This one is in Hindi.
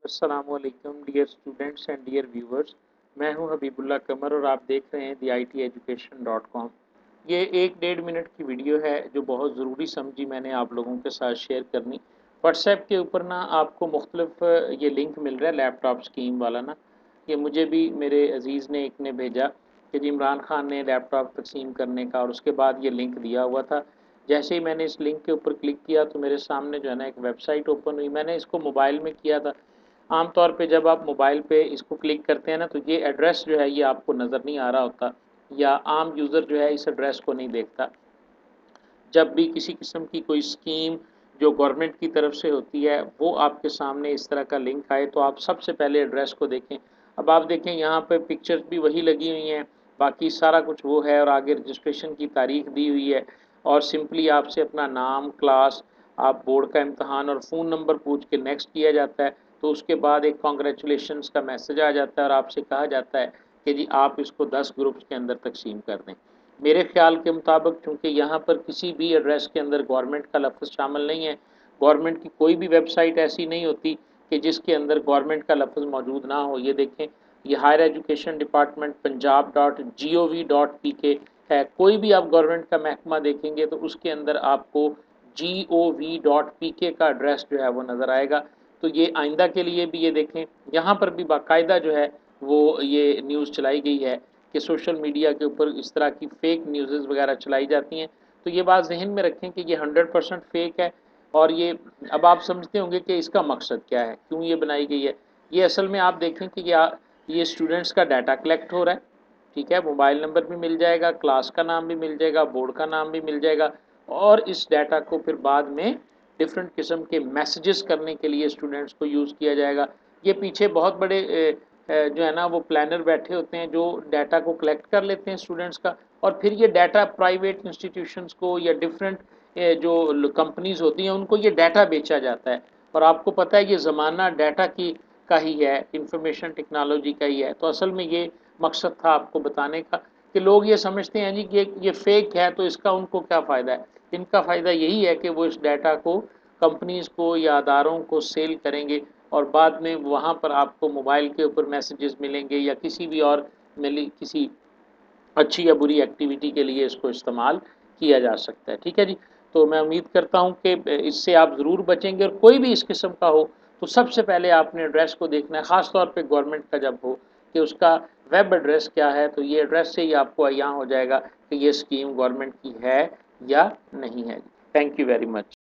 अस्सलामुअलैकुम dear students and dear viewers. मैं हूं हबीबुल्ला कमर और आप देख रहे हैं theiteducation.com। ये 1-1.5 मिनट की वीडियो है जो बहुत ज़रूरी समझी मैंने आप लोगों के साथ शेयर करनी। व्हाट्सएप के ऊपर ना आपको मुख्तलिफ ये लिंक मिल रहा है लैपटॉप स्कीम वाला ना। ये मुझे भी मेरे अजीज़ ने एक ने भेजा कि जी इमरान खान ने लैपटॉप तकसीम करने का, और उसके बाद ये लिंक दिया हुआ था। जैसे ही मैंने इस लिंक के ऊपर क्लिक किया तो मेरे सामने जो है ना एक वेबसाइट ओपन हुई। मैंने इसको मोबाइल में किया था। आम तौर पे जब आप मोबाइल पे इसको क्लिक करते हैं ना तो ये एड्रेस जो है ये आपको नज़र नहीं आ रहा होता, या आम यूज़र जो है इस एड्रेस को नहीं देखता। जब भी किसी किस्म की कोई स्कीम जो गवर्नमेंट की तरफ से होती है वो आपके सामने इस तरह का लिंक आए तो आप सबसे पहले एड्रेस को देखें। अब आप देखें यहाँ पे पिक्चर्स भी वही लगी हुई हैं, बाकी सारा कुछ वो है, और आगे रजिस्ट्रेशन की तारीख दी हुई है, और सिंपली आपसे अपना नाम, क्लास, आप बोर्ड का इम्तहान और फ़ोन नंबर पूछ के नेक्स्ट किया जाता है। तो उसके बाद एक कॉन्ग्रेचुलेशंस का मैसेज आ जाता है और आपसे कहा जाता है कि जी आप इसको 10 ग्रुप्स के अंदर तकसीम कर दें। मेरे ख्याल के मुताबिक चूँकि यहाँ पर किसी भी एड्रेस के अंदर गवर्नमेंट का लफ्ज़ शामिल नहीं है, गवर्नमेंट की कोई भी वेबसाइट ऐसी नहीं होती कि जिसके अंदर गवर्नमेंट का लफ्ज़ मौजूद ना हो। ये देखें, ये हायर एजुकेशन डिपार्टमेंट punjab.gov.pk है। कोई भी आप गवर्नमेंट का महकमा देखेंगे तो उसके अंदर आपको gov.pk का एड्रेस जो है वो नज़र आएगा। तो ये आइंदा के लिए भी ये देखें, यहाँ पर भी बाकायदा जो है वो ये न्यूज़ चलाई गई है कि सोशल मीडिया के ऊपर इस तरह की फ़ेक न्यूज़ वगैरह चलाई जाती हैं। तो ये बात ज़हन में रखें कि ये 100% फ़ेक है। और ये अब आप समझते होंगे कि इसका मकसद क्या है, क्यों ये बनाई गई है। ये असल में आप देखें कि ये स्टूडेंट्स का डाटा कलेक्ट हो रहा है, ठीक है, मोबाइल नंबर भी मिल जाएगा, क्लास का नाम भी मिल जाएगा, बोर्ड का नाम भी मिल जाएगा, और इस डाटा को फिर बाद में डिफरेंट किस्म के मैसेजेस करने के लिए स्टूडेंट्स को यूज़ किया जाएगा। ये पीछे बहुत बड़े जो है ना वो प्लानर बैठे होते हैं जो डाटा को कलेक्ट कर लेते हैं स्टूडेंट्स का, और फिर ये डाटा प्राइवेट इंस्टीट्यूशंस को या डिफरेंट जो कंपनीज होती हैं उनको ये डाटा बेचा जाता है। और आपको पता है ये ज़माना डाटा की का ही है, इंफॉर्मेशन टेक्नोलॉजी का ही है। तो असल में ये मकसद था आपको बताने का कि लोग ये समझते हैं जी कि ये फेक है तो इसका उनको क्या फ़ायदा है। इनका फ़ायदा यही है कि वो इस डाटा को कंपनीज़ को या अदारों को सेल करेंगे, और बाद में वहाँ पर आपको मोबाइल के ऊपर मैसेजेस मिलेंगे या किसी भी और मिली किसी अच्छी या बुरी एक्टिविटी के लिए इसको इस्तेमाल किया जा सकता है। ठीक है जी। तो मैं उम्मीद करता हूँ कि इससे आप ज़रूर बचेंगे, और कोई भी इस किस्म का हो तो सबसे पहले आपने एड्रेस को देखना है, ख़ास तौर पे गवर्नमेंट का जब हो कि उसका वेब एड्रेस क्या है। तो ये एड्रेस से ही आपको यहाँ हो जाएगा कि ये स्कीम गवर्नमेंट की है या नहीं है। Thank you very much.